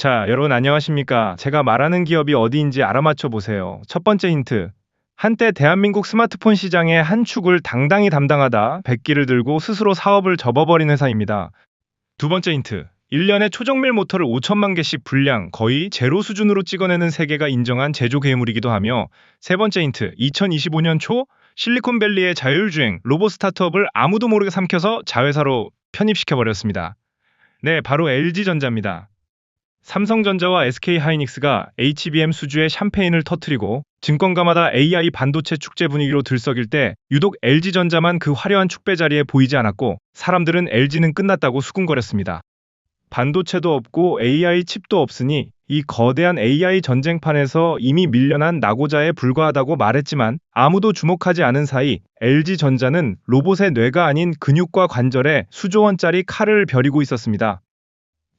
자, 여러분 안녕하십니까? 제가 말하는 기업이 어디인지 알아맞혀 보세요. 첫 번째 힌트. 한때 대한민국 스마트폰 시장의 한 축을 당당히 담당하다 백기를 들고 스스로 사업을 접어버린 회사입니다. 두 번째 힌트. 1년에 초정밀 모터를 5천만 개씩 불량, 거의 제로 수준으로 찍어내는 세계가 인정한 제조 괴물이기도 하며, 세 번째 힌트. 2025년 초 실리콘밸리의 자율주행 로봇 스타트업을 아무도 모르게 삼켜서 자회사로 편입시켜버렸습니다. 네, 바로 LG전자입니다. 삼성전자와 SK하이닉스가 HBM 수주의 샴페인을 터뜨리고 증권가마다 AI 반도체 축제 분위기로 들썩일 때 유독 LG전자만 그 화려한 축배 자리에 보이지 않았고 사람들은 LG는 끝났다고 수군거렸습니다. 반도체도 없고 AI 칩도 없으니 이 거대한 AI 전쟁판에서 이미 밀려난 낙오자에 불과하다고 말했지만 아무도 주목하지 않은 사이 LG전자는 로봇의 뇌가 아닌 근육과 관절에 수조 원짜리 칼을 벼리고 있었습니다.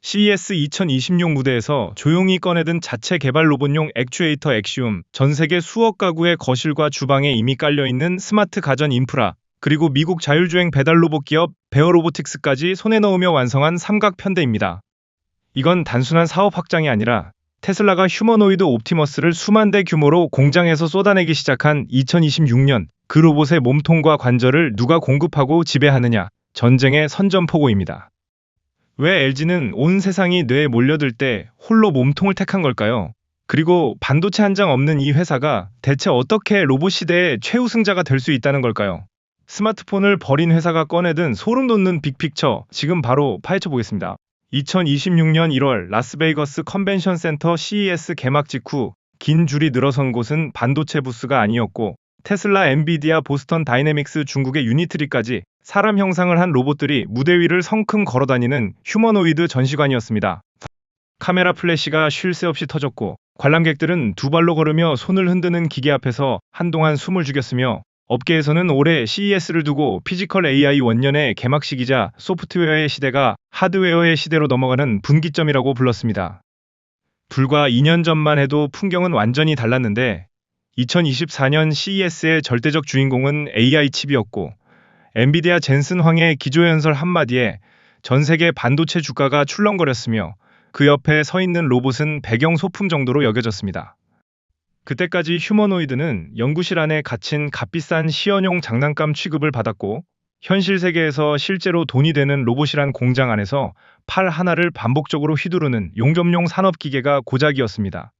CES 2026 무대에서 조용히 꺼내든 자체 개발 로봇용 액추에이터 엑시움, 전 세계 수억 가구의 거실과 주방에 이미 깔려있는 스마트 가전 인프라, 그리고 미국 자율주행 배달 로봇 기업 베어로보틱스까지 손에 넣으며 완성한 삼각 편대입니다. 이건 단순한 사업 확장이 아니라 테슬라가 휴머노이드 옵티머스를 수만 대 규모로 공장에서 쏟아내기 시작한 2026년, 그 로봇의 몸통과 관절을 누가 공급하고 지배하느냐, 전쟁의 선전포고입니다. 왜 LG는 온 세상이 뇌에 몰려들 때 홀로 몸통을 택한 걸까요? 그리고 반도체 한 장 없는 이 회사가 대체 어떻게 로봇 시대의 최우승자가 될 수 있다는 걸까요? 스마트폰을 버린 회사가 꺼내든 소름 돋는 빅픽처, 지금 바로 파헤쳐 보겠습니다. 2026년 1월 라스베이거스 컨벤션 센터 CES 개막 직후 긴 줄이 늘어선 곳은 반도체 부스가 아니었고 테슬라, 엔비디아, 보스턴 다이내믹스, 중국의 유니트리까지 사람 형상을 한 로봇들이 무대 위를 성큼 걸어다니는 휴머노이드 전시관이었습니다. 카메라 플래시가 쉴 새 없이 터졌고 관람객들은 두 발로 걸으며 손을 흔드는 기계 앞에서 한동안 숨을 죽였으며 업계에서는 올해 CES를 두고 피지컬 AI 원년의 개막식이자 소프트웨어의 시대가 하드웨어의 시대로 넘어가는 분기점이라고 불렀습니다. 불과 2년 전만 해도 풍경은 완전히 달랐는데 2024년 CES의 절대적 주인공은 AI 칩이었고 엔비디아 젠슨 황의 기조연설 한마디에 전 세계 반도체 주가가 출렁거렸으며 그 옆에 서 있는 로봇은 배경 소품 정도로 여겨졌습니다. 그때까지 휴머노이드는 연구실 안에 갇힌 값비싼 시연용 장난감 취급을 받았고 현실 세계에서 실제로 돈이 되는 로봇이란 공장 안에서 팔 하나를 반복적으로 휘두르는 용접용 산업기계가 고작이었습니다.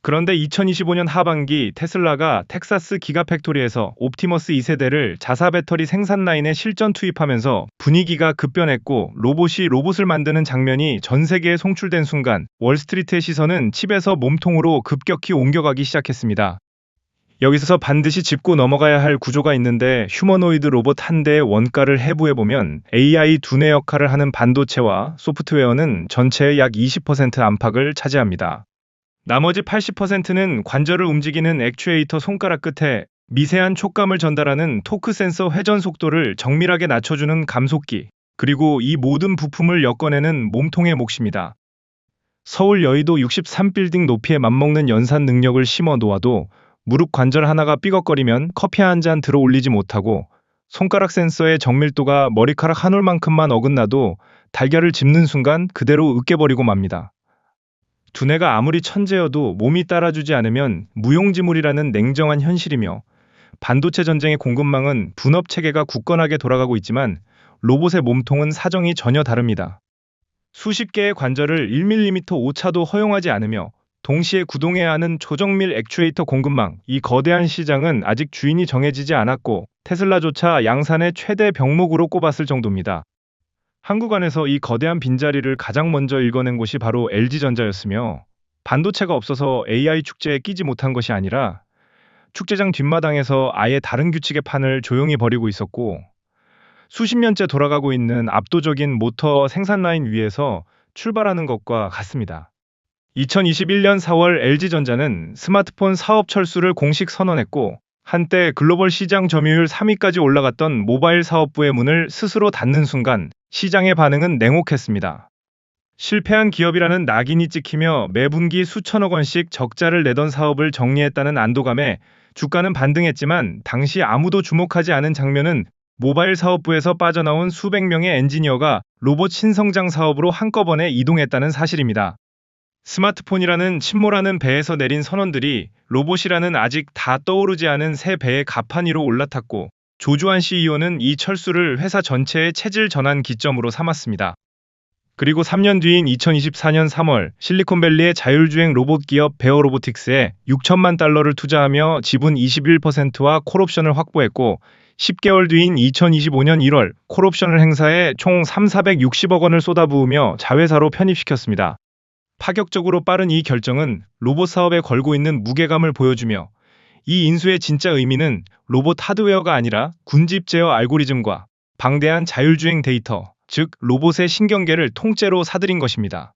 그런데 2025년 하반기 테슬라가 텍사스 기가팩토리에서 옵티머스 2세대를 자사 배터리 생산 라인에 실전 투입하면서 분위기가 급변했고 로봇이 로봇을 만드는 장면이 전 세계에 송출된 순간 월스트리트의 시선은 칩에서 몸통으로 급격히 옮겨가기 시작했습니다. 여기서 반드시 짚고 넘어가야 할 구조가 있는데 휴머노이드 로봇 한 대의 원가를 해부해보면 AI 두뇌 역할을 하는 반도체와 소프트웨어는 전체의 약 20% 안팎을 차지합니다. 나머지 80%는 관절을 움직이는 액추에이터 손가락 끝에 미세한 촉감을 전달하는 토크 센서 회전 속도를 정밀하게 낮춰주는 감속기, 그리고 이 모든 부품을 엮어내는 몸통의 몫입니다. 서울 여의도 63빌딩 높이에 맞먹는 연산 능력을 심어 놓아도 무릎 관절 하나가 삐걱거리면 커피 한 잔 들어 올리지 못하고 손가락 센서의 정밀도가 머리카락 한 올만큼만 어긋나도 달걀을 집는 순간 그대로 으깨버리고 맙니다. 두뇌가 아무리 천재여도 몸이 따라주지 않으면 무용지물이라는 냉정한 현실이며 반도체 전쟁의 공급망은 분업 체계가 굳건하게 돌아가고 있지만 로봇의 몸통은 사정이 전혀 다릅니다. 수십 개의 관절을 1mm 오차도 허용하지 않으며 동시에 구동해야 하는 초정밀 액추에이터 공급망, 이 거대한 시장은 아직 주인이 정해지지 않았고 테슬라조차 양산의 최대 병목으로 꼽았을 정도입니다. 한국 안에서 이 거대한 빈자리를 가장 먼저 읽어낸 곳이 바로 LG전자였으며 반도체가 없어서 AI 축제에 끼지 못한 것이 아니라 축제장 뒷마당에서 아예 다른 규칙의 판을 조용히 벌이고 있었고 수십 년째 돌아가고 있는 압도적인 모터 생산 라인 위에서 출발하는 것과 같습니다. 2021년 4월 LG전자는 스마트폰 사업 철수를 공식 선언했고 한때 글로벌 시장 점유율 3위까지 올라갔던 모바일 사업부의 문을 스스로 닫는 순간 시장의 반응은 냉혹했습니다. 실패한 기업이라는 낙인이 찍히며 매분기 수천억 원씩 적자를 내던 사업을 정리했다는 안도감에 주가는 반등했지만 당시 아무도 주목하지 않은 장면은 모바일 사업부에서 빠져나온 수백 명의 엔지니어가 로봇 신성장 사업으로 한꺼번에 이동했다는 사실입니다. 스마트폰이라는 침몰하는 배에서 내린 선원들이 로봇이라는 아직 다 떠오르지 않은 새 배의 갑판 위로 올라탔고, 조주환 CEO는 이 철수를 회사 전체의 체질 전환 기점으로 삼았습니다. 그리고 3년 뒤인 2024년 3월 실리콘밸리의 자율주행 로봇 기업 베어로보틱스에 6천만 달러를 투자하며 지분 21%와 콜옵션을 확보했고, 10개월 뒤인 2025년 1월 콜옵션을 행사해 총 460억 원을 쏟아부으며 자회사로 편입시켰습니다. 파격적으로 빠른 이 결정은 로봇 사업에 걸고 있는 무게감을 보여주며, 이 인수의 진짜 의미는 로봇 하드웨어가 아니라 군집 제어 알고리즘과 방대한 자율주행 데이터, 즉 로봇의 신경계를 통째로 사들인 것입니다.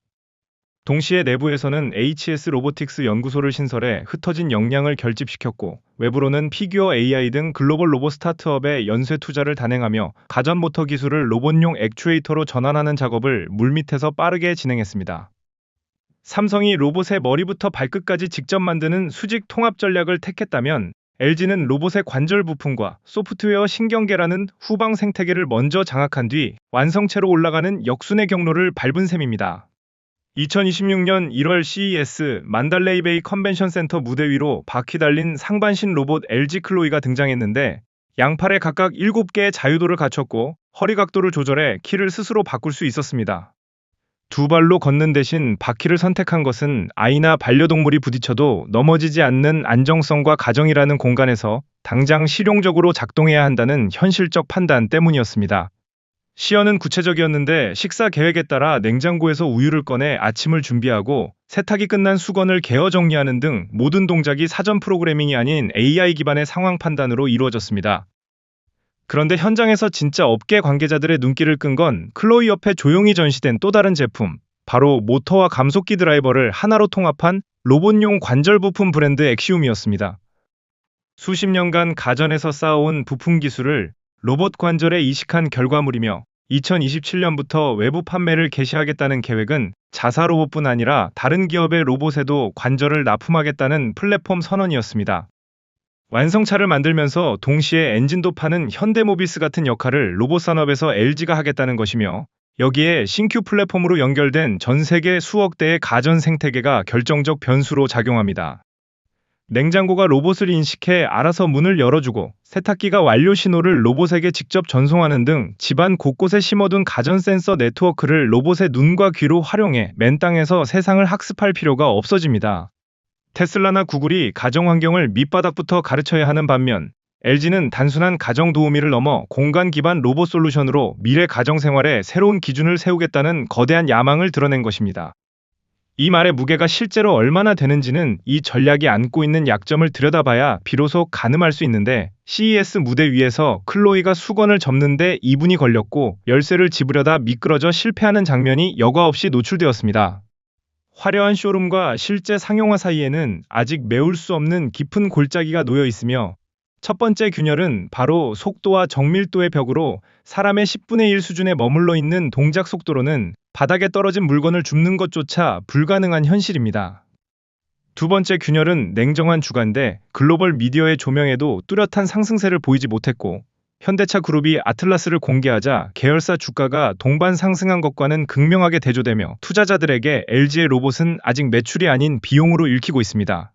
동시에 내부에서는 HS 로보틱스 연구소를 신설해 흩어진 역량을 결집시켰고, 외부로는 피규어 AI 등 글로벌 로봇 스타트업에 연쇄 투자를 단행하며 가전 모터 기술을 로봇용 액추에이터로 전환하는 작업을 물밑에서 빠르게 진행했습니다. 삼성이 로봇의 머리부터 발끝까지 직접 만드는 수직 통합 전략을 택했다면, LG는 로봇의 관절 부품과 소프트웨어 신경계라는 후방 생태계를 먼저 장악한 뒤 완성체로 올라가는 역순의 경로를 밟은 셈입니다. 2026년 1월 CES 만달레이 베이 컨벤션 센터 무대 위로 바퀴 달린 상반신 로봇 LG 클로이가 등장했는데, 양팔에 각각 7개의 자유도를 갖췄고 허리 각도를 조절해 키를 스스로 바꿀 수 있었습니다. 두 발로 걷는 대신 바퀴를 선택한 것은 아이나 반려동물이 부딪혀도 넘어지지 않는 안정성과 가정이라는 공간에서 당장 실용적으로 작동해야 한다는 현실적 판단 때문이었습니다. 시연은 구체적이었는데, 식사 계획에 따라 냉장고에서 우유를 꺼내 아침을 준비하고 세탁이 끝난 수건을 개어 정리하는 등 모든 동작이 사전 프로그래밍이 아닌 AI 기반의 상황 판단으로 이루어졌습니다. 그런데 현장에서 진짜 업계 관계자들의 눈길을 끈 건 클로이 옆에 조용히 전시된 또 다른 제품, 바로 모터와 감속기 드라이버를 하나로 통합한 로봇용 관절 부품 브랜드 엑시움이었습니다. 수십 년간 가전에서 쌓아온 부품 기술을 로봇 관절에 이식한 결과물이며, 2027년부터 외부 판매를 개시하겠다는 계획은 자사 로봇뿐 아니라 다른 기업의 로봇에도 관절을 납품하겠다는 플랫폼 선언이었습니다. 완성차를 만들면서 동시에 엔진도 파는 현대모비스 같은 역할을 로봇 산업에서 LG가 하겠다는 것이며, 여기에 신규 플랫폼으로 연결된 전 세계 수억 대의 가전 생태계가 결정적 변수로 작용합니다. 냉장고가 로봇을 인식해 알아서 문을 열어주고, 세탁기가 완료 신호를 로봇에게 직접 전송하는 등 집안 곳곳에 심어둔 가전 센서 네트워크를 로봇의 눈과 귀로 활용해 맨 땅에서 세상을 학습할 필요가 없어집니다. 테슬라나 구글이 가정 환경을 밑바닥부터 가르쳐야 하는 반면, LG는 단순한 가정 도우미를 넘어 공간 기반 로봇 솔루션으로 미래 가정 생활에 새로운 기준을 세우겠다는 거대한 야망을 드러낸 것입니다. 이 말의 무게가 실제로 얼마나 되는지는 이 전략이 안고 있는 약점을 들여다봐야 비로소 가늠할 수 있는데, CES 무대 위에서 클로이가 수건을 접는데 2분이 걸렸고 열쇠를 집으려다 미끄러져 실패하는 장면이 여과 없이 노출되었습니다. 화려한 쇼룸과 실제 상용화 사이에는 아직 메울 수 없는 깊은 골짜기가 놓여 있으며, 첫 번째 균열은 바로 속도와 정밀도의 벽으로 사람의 10분의 1 수준에 머물러 있는 동작 속도로는 바닥에 떨어진 물건을 줍는 것조차 불가능한 현실입니다. 두 번째 균열은 냉정한 주가인데, 글로벌 미디어의 조명에도 뚜렷한 상승세를 보이지 못했고, 현대차 그룹이 아틀라스를 공개하자 계열사 주가가 동반 상승한 것과는 극명하게 대조되며, 투자자들에게 LG의 로봇은 아직 매출이 아닌 비용으로 읽히고 있습니다.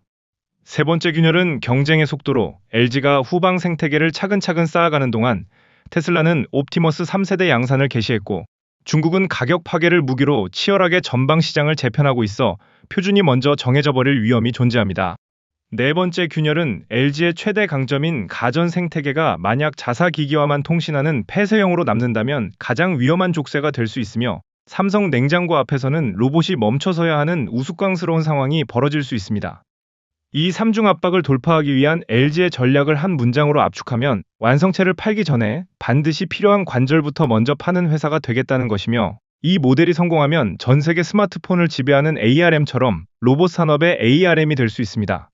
세 번째 균열은 경쟁의 속도로 LG가 후방 생태계를 차근차근 쌓아가는 동안 테슬라는 옵티머스 3세대 양산을 개시했고, 중국은 가격 파괴를 무기로 치열하게 전방 시장을 재편하고 있어 표준이 먼저 정해져 버릴 위험이 존재합니다. 네 번째 균열은 LG의 최대 강점인 가전 생태계가 만약 자사 기기와만 통신하는 폐쇄형으로 남는다면 가장 위험한 족쇄가 될 수 있으며, 삼성 냉장고 앞에서는 로봇이 멈춰서야 하는 우스꽝스러운 상황이 벌어질 수 있습니다. 이 삼중 압박을 돌파하기 위한 LG의 전략을 한 문장으로 압축하면, 완성체를 팔기 전에 반드시 필요한 관절부터 먼저 파는 회사가 되겠다는 것이며, 이 모델이 성공하면 전 세계 스마트폰을 지배하는 ARM처럼 로봇 산업의 ARM이 될 수 있습니다.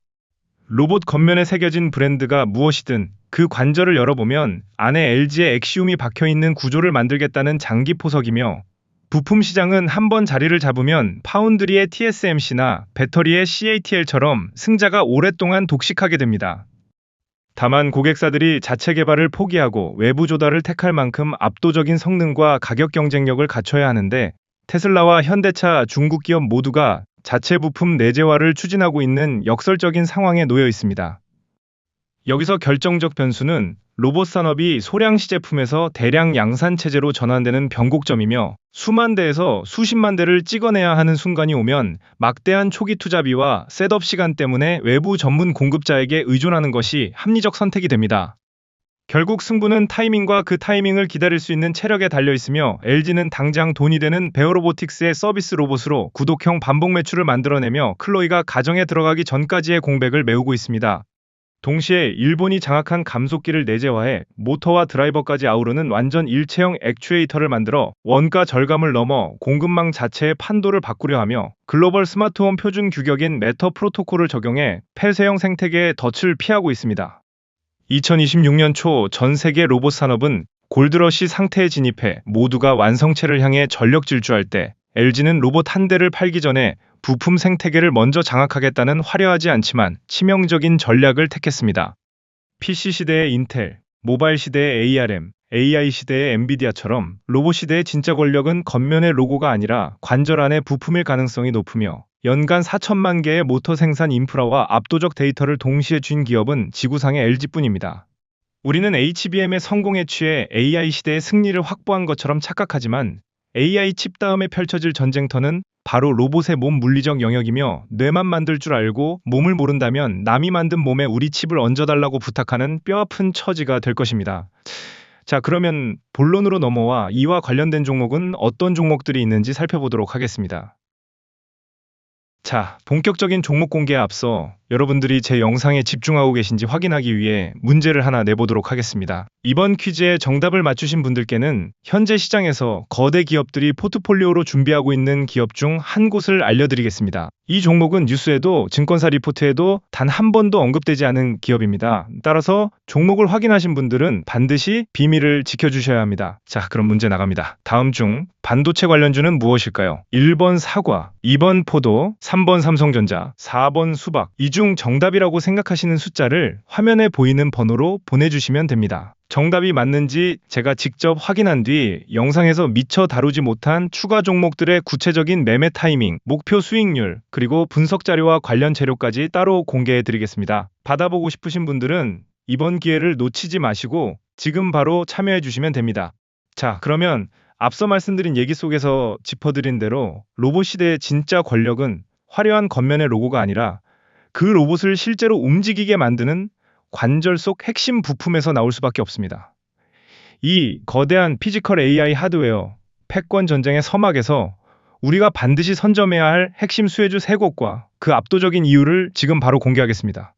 로봇 겉면에 새겨진 브랜드가 무엇이든 그 관절을 열어보면 안에 LG의 엑시움이 박혀있는 구조를 만들겠다는 장기 포석이며, 부품 시장은 한번 자리를 잡으면 파운드리의 TSMC나 배터리의 CATL처럼 승자가 오랫동안 독식하게 됩니다. 다만 고객사들이 자체 개발을 포기하고 외부 조달을 택할 만큼 압도적인 성능과 가격 경쟁력을 갖춰야 하는데, 테슬라와 현대차 중국 기업 모두가 자체 부품 내재화를 추진하고 있는 역설적인 상황에 놓여 있습니다. 여기서 결정적 변수는 로봇 산업이 소량시 제품에서 대량 양산 체제로 전환되는 변곡점이며, 수만 대에서 수십만 대를 찍어내야 하는 순간이 오면 막대한 초기 투자비와 셋업 시간 때문에 외부 전문 공급자에게 의존하는 것이 합리적 선택이 됩니다. 결국 승부는 타이밍과 그 타이밍을 기다릴 수 있는 체력에 달려 있으며, LG는 당장 돈이 되는 베어로보틱스의 서비스 로봇으로 구독형 반복 매출을 만들어내며 클로이가 가정에 들어가기 전까지의 공백을 메우고 있습니다. 동시에 일본이 장악한 감속기를 내재화해 모터와 드라이버까지 아우르는 완전 일체형 액추에이터를 만들어 원가 절감을 넘어 공급망 자체의 판도를 바꾸려 하며, 글로벌 스마트홈 표준 규격인 매터 프로토콜을 적용해 폐쇄형 생태계의 덫을 피하고 있습니다. 2026년 초 전 세계 로봇 산업은 골드러시 상태에 진입해 모두가 완성체를 향해 전력 질주할 때, LG는 로봇 한 대를 팔기 전에 부품 생태계를 먼저 장악하겠다는 화려하지 않지만 치명적인 전략을 택했습니다. PC 시대의 인텔, 모바일 시대의 ARM, AI 시대의 엔비디아처럼 로봇 시대의 진짜 권력은 겉면의 로고가 아니라 관절 안의 부품일 가능성이 높으며, 연간 4천만 개의 모터 생산 인프라와 압도적 데이터를 동시에 쥔 기업은 지구상의 LG뿐입니다. 우리는 HBM의 성공에 취해 AI 시대의 승리를 확보한 것처럼 착각하지만, AI 칩 다음에 펼쳐질 전쟁터는 바로 로봇의 몸 물리적 영역이며, 뇌만 만들 줄 알고 몸을 모른다면 남이 만든 몸에 우리 칩을 얹어달라고 부탁하는 뼈아픈 처지가 될 것입니다. 자, 그러면 본론으로 넘어와 이와 관련된 종목은 어떤 종목들이 있는지 살펴보도록 하겠습니다. 자, 본격적인 종목 공개에 앞서 여러분들이 제 영상에 집중하고 계신지 확인하기 위해 문제를 하나 내보도록 하겠습니다. 이번 퀴즈의 정답을 맞추신 분들께는 현재 시장에서 거대 기업들이 포트폴리오로 준비하고 있는 기업 중 한 곳을 알려드리겠습니다. 이 종목은 뉴스에도 증권사 리포트에도 단 한 번도 언급되지 않은 기업입니다. 따라서 종목을 확인하신 분들은 반드시 비밀을 지켜주셔야 합니다. 자, 그럼 문제 나갑니다. 다음 중 반도체 관련주는 무엇일까요? 1번 사과, 2번 포도, 3번 삼성전자, 4번 수박. 이 중 정답이라고 생각하시는 숫자를 화면에 보이는 번호로 보내주시면 됩니다. 정답이 맞는지 제가 직접 확인한 뒤 영상에서 미처 다루지 못한 추가 종목들의 구체적인 매매 타이밍, 목표 수익률, 그리고 분석 자료와 관련 재료까지 따로 공개해 드리겠습니다. 받아보고 싶으신 분들은 이번 기회를 놓치지 마시고 지금 바로 참여해 주시면 됩니다. 자, 그러면 앞서 말씀드린 얘기 속에서 짚어드린 대로 로봇 시대의 진짜 권력은 화려한 겉면의 로고가 아니라 그 로봇을 실제로 움직이게 만드는 관절 속 핵심 부품에서 나올 수밖에 없습니다. 이 거대한 피지컬 AI 하드웨어, 패권 전쟁의 서막에서 우리가 반드시 선점해야 할 핵심 수혜주 3곳과 그 압도적인 이유를 지금 바로 공개하겠습니다.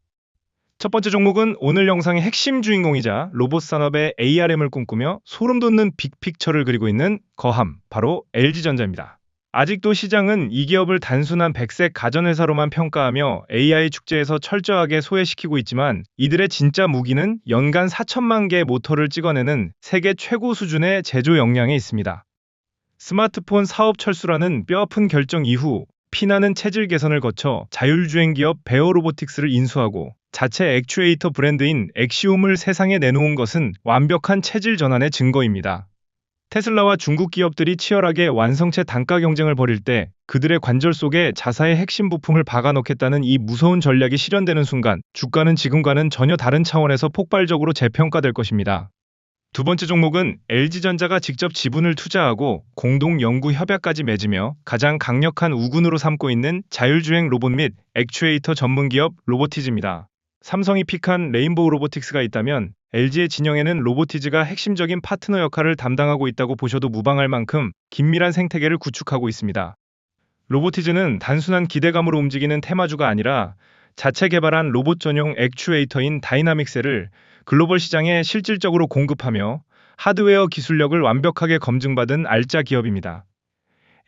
첫 번째 종목은 오늘 영상의 핵심 주인공이자 로봇 산업의 ARM을 꿈꾸며 소름 돋는 빅픽처를 그리고 있는 거함, 바로 LG전자입니다. 아직도 시장은 이 기업을 단순한 백색 가전회사로만 평가하며 AI 축제에서 철저하게 소외시키고 있지만, 이들의 진짜 무기는 연간 4천만 개의 모터를 찍어내는 세계 최고 수준의 제조 역량에 있습니다. 스마트폰 사업 철수라는 뼈아픈 결정 이후 피나는 체질 개선을 거쳐 자율주행 기업 베어로보틱스를 인수하고 자체 액추에이터 브랜드인 엑시움을 세상에 내놓은 것은 완벽한 체질 전환의 증거입니다. 테슬라와 중국 기업들이 치열하게 완성체 단가 경쟁을 벌일 때 그들의 관절 속에 자사의 핵심 부품을 박아넣겠다는 이 무서운 전략이 실현되는 순간 주가는 지금과는 전혀 다른 차원에서 폭발적으로 재평가될 것입니다. 두 번째 종목은 LG전자가 직접 지분을 투자하고 공동 연구 협약까지 맺으며 가장 강력한 우군으로 삼고 있는 자율주행 로봇 및 액추에이터 전문 기업 로보티즈입니다. 삼성이 픽한 레인보우 로보틱스가 있다면 LG의 진영에는 로보티즈가 핵심적인 파트너 역할을 담당하고 있다고 보셔도 무방할 만큼 긴밀한 생태계를 구축하고 있습니다. 로보티즈는 단순한 기대감으로 움직이는 테마주가 아니라 자체 개발한 로봇 전용 액추에이터인 다이나믹셀을 글로벌 시장에 실질적으로 공급하며 하드웨어 기술력을 완벽하게 검증받은 알짜 기업입니다.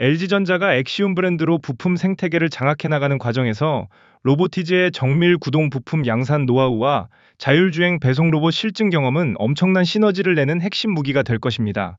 LG전자가 엑시움 브랜드로 부품 생태계를 장악해 나가는 과정에서 로보티즈의 정밀 구동 부품 양산 노하우와 자율주행 배송 로봇 실증 경험은 엄청난 시너지를 내는 핵심 무기가 될 것입니다.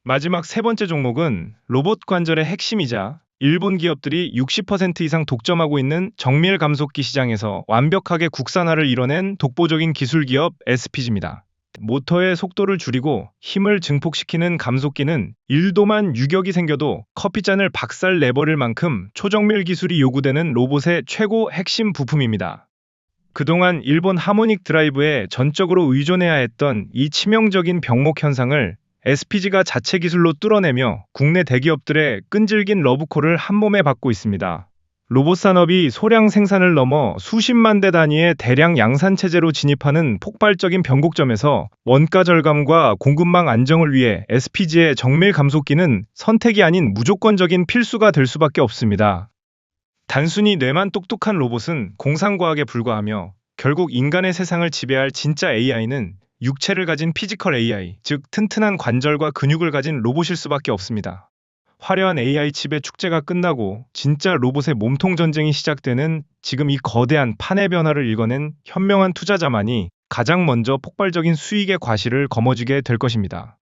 마지막 세 번째 종목은 로봇 관절의 핵심이자 일본 기업들이 60% 이상 독점하고 있는 정밀 감속기 시장에서 완벽하게 국산화를 이뤄낸 독보적인 기술 기업 SPG입니다. 모터의 속도를 줄이고 힘을 증폭시키는 감속기는 1도만 유격이 생겨도 커피잔을 박살 내버릴 만큼 초정밀 기술이 요구되는 로봇의 최고 핵심 부품입니다. 그동안 일본 하모닉 드라이브에 전적으로 의존해야 했던 이 치명적인 병목 현상을 SPG가 자체 기술로 뚫어내며 국내 대기업들의 끈질긴 러브콜을 한몸에 받고 있습니다. 로봇 산업이 소량 생산을 넘어 수십만 대 단위의 대량 양산 체제로 진입하는 폭발적인 변곡점에서 원가 절감과 공급망 안정을 위해 SPG의 정밀 감속기는 선택이 아닌 무조건적인 필수가 될 수밖에 없습니다. 단순히 뇌만 똑똑한 로봇은 공상과학에 불과하며 결국 인간의 세상을 지배할 진짜 AI는 육체를 가진 피지컬 AI, 즉 튼튼한 관절과 근육을 가진 로봇일 수밖에 없습니다. 화려한 AI 칩의 축제가 끝나고 진짜 로봇의 몸통 전쟁이 시작되는 지금 이 거대한 판의 변화를 읽어낸 현명한 투자자만이 가장 먼저 폭발적인 수익의 과실을 거머쥐게 될 것입니다.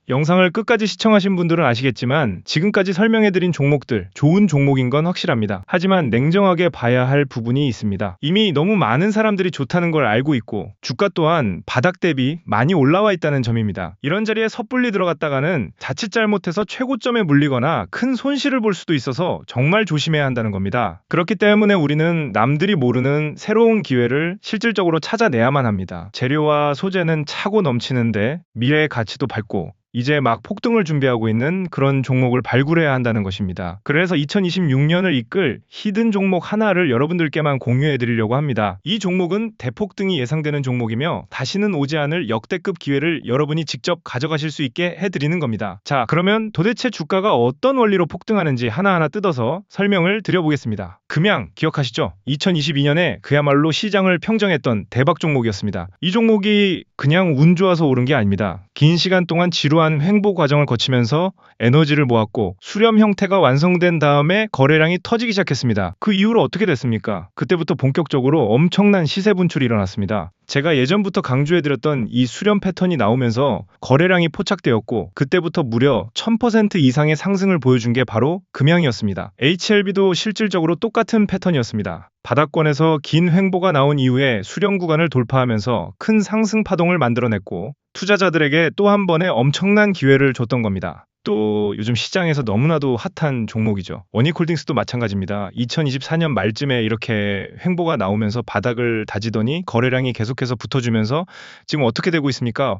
영상을 끝까지 시청하신 분들은 아시겠지만 지금까지 설명해드린 종목들 좋은 종목인 건 확실합니다. 하지만 냉정하게 봐야 할 부분이 있습니다. 이미 너무 많은 사람들이 좋다는 걸 알고 있고 주가 또한 바닥 대비 많이 올라와 있다는 점입니다. 이런 자리에 섣불리 들어갔다가는 자칫 잘못해서 최고점에 물리거나 큰 손실을 볼 수도 있어서 정말 조심해야 한다는 겁니다. 그렇기 때문에 우리는 남들이 모르는 새로운 기회를 실질적으로 찾아내야만 합니다. 재료와 소재는 차고 넘치는데 미래의 가치도 밝고 이제 막 폭등을 준비하고 있는 그런 종목을 발굴해야 한다는 것입니다. 그래서 2026년을 이끌 히든 종목 하나를 여러분들께만 공유해 드리려고 합니다. 이 종목은 대폭등이 예상되는 종목이며 다시는 오지 않을 역대급 기회를 여러분이 직접 가져가실 수 있게 해드리는 겁니다. 자, 그러면 도대체 주가가 어떤 원리로 폭등하는지 하나하나 뜯어서 설명을 드려보겠습니다. 금양 기억하시죠? 2022년에 그야말로 시장을 평정했던 대박 종목이었습니다. 이 종목이 그냥 운 좋아서 오른 게 아닙니다. 긴 시간 동안 지루한 횡보 과정을 거치면서 에너지를 모았고 수렴 형태가 완성된 다음에 거래량이 터지기 시작했습니다. 그 이후로 어떻게 됐습니까? 그때부터 본격적으로 엄청난 시세 분출이 일어났습니다. 제가 예전부터 강조해드렸던 이 수렴 패턴이 나오면서 거래량이 포착되었고 그때부터 무려 1000% 이상의 상승을 보여준 게 바로 금양이었습니다. HLB도 실질적으로 똑같은 패턴이었습니다. 바닥권에서 긴 횡보가 나온 이후에 수렴 구간을 돌파하면서 큰 상승 파동을 만들어냈고 투자자들에게 또 한 번의 엄청난 기회를 줬던 겁니다. 또 요즘 시장에서 너무나도 핫한 종목이죠. 원익홀딩스도 마찬가지입니다. 2024년 말쯤에 이렇게 횡보가 나오면서 바닥을 다지더니 거래량이 계속해서 붙어주면서 지금 어떻게 되고 있습니까?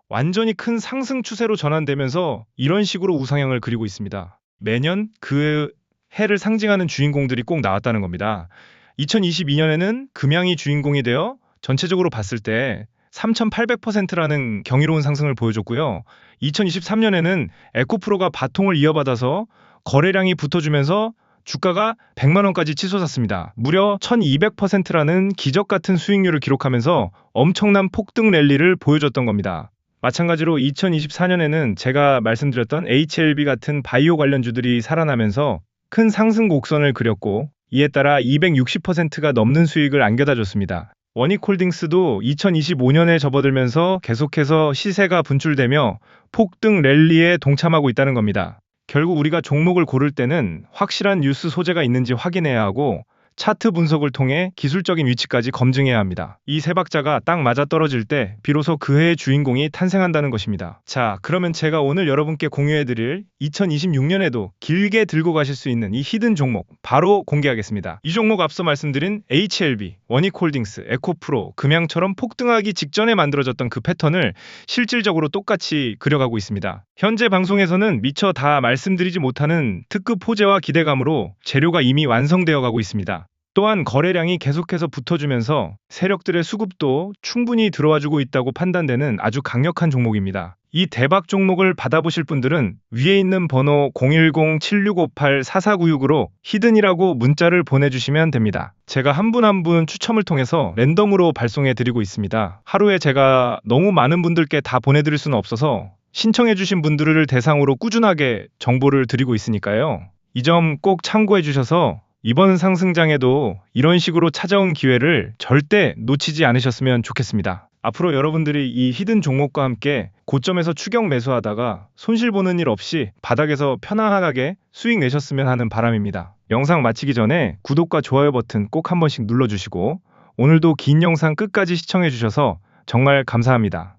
완전히 큰 상승 추세로 전환되면서 이런 식으로 우상향을 그리고 있습니다. 매년 그 해를 상징하는 주인공들이 꼭 나왔다는 겁니다. 2022년에는 금양이 주인공이 되어 전체적으로 봤을 때 3,800%라는 경이로운 상승을 보여줬고요. 2023년에는 에코프로가 바통을 이어받아서 거래량이 붙어주면서 주가가 100만 원까지 치솟았습니다. 무려 1,200%라는 기적 같은 수익률을 기록하면서 엄청난 폭등 랠리를 보여줬던 겁니다. 마찬가지로 2024년에는 제가 말씀드렸던 HLB 같은 바이오 관련주들이 살아나면서 큰 상승 곡선을 그렸고 이에 따라 260%가 넘는 수익을 안겨다 줬습니다. 원익홀딩스도 2025년에 접어들면서 계속해서 시세가 분출되며 폭등 랠리에 동참하고 있다는 겁니다. 결국 우리가 종목을 고를 때는 확실한 뉴스 소재가 있는지 확인해야 하고 차트 분석을 통해 기술적인 위치까지 검증해야 합니다. 이 세 박자가 딱 맞아떨어질 때 비로소 그 해의 주인공이 탄생한다는 것입니다. 자, 그러면 제가 오늘 여러분께 공유해드릴 2026년에도 길게 들고 가실 수 있는 이 히든 종목 바로 공개하겠습니다. 이 종목 앞서 말씀드린 HLB, 원익홀딩스, 에코프로, 금양처럼 폭등하기 직전에 만들어졌던 그 패턴을 실질적으로 똑같이 그려가고 있습니다. 현재 방송에서는 미처 다 말씀드리지 못하는 특급 호재와 기대감으로 재료가 이미 완성되어 가고 있습니다. 또한 거래량이 계속해서 붙어주면서 세력들의 수급도 충분히 들어와주고 있다고 판단되는 아주 강력한 종목입니다. 이 대박 종목을 받아보실 분들은 위에 있는 번호 010-7658-4496으로 히든이라고 문자를 보내주시면 됩니다. 제가 한 분 한 분 추첨을 통해서 랜덤으로 발송해드리고 있습니다. 하루에 제가 너무 많은 분들께 다 보내드릴 수는 없어서 신청해주신 분들을 대상으로 꾸준하게 정보를 드리고 있으니까요. 이 점 꼭 참고해 주셔서 이번 상승장에도 이런 식으로 찾아온 기회를 절대 놓치지 않으셨으면 좋겠습니다. 앞으로 여러분들이 이 히든 종목과 함께 고점에서 추격 매수하다가 손실 보는 일 없이 바닥에서 편안하게 수익 내셨으면 하는 바람입니다. 영상 마치기 전에 구독과 좋아요 버튼 꼭 한 번씩 눌러주시고 오늘도 긴 영상 끝까지 시청해 주셔서 정말 감사합니다.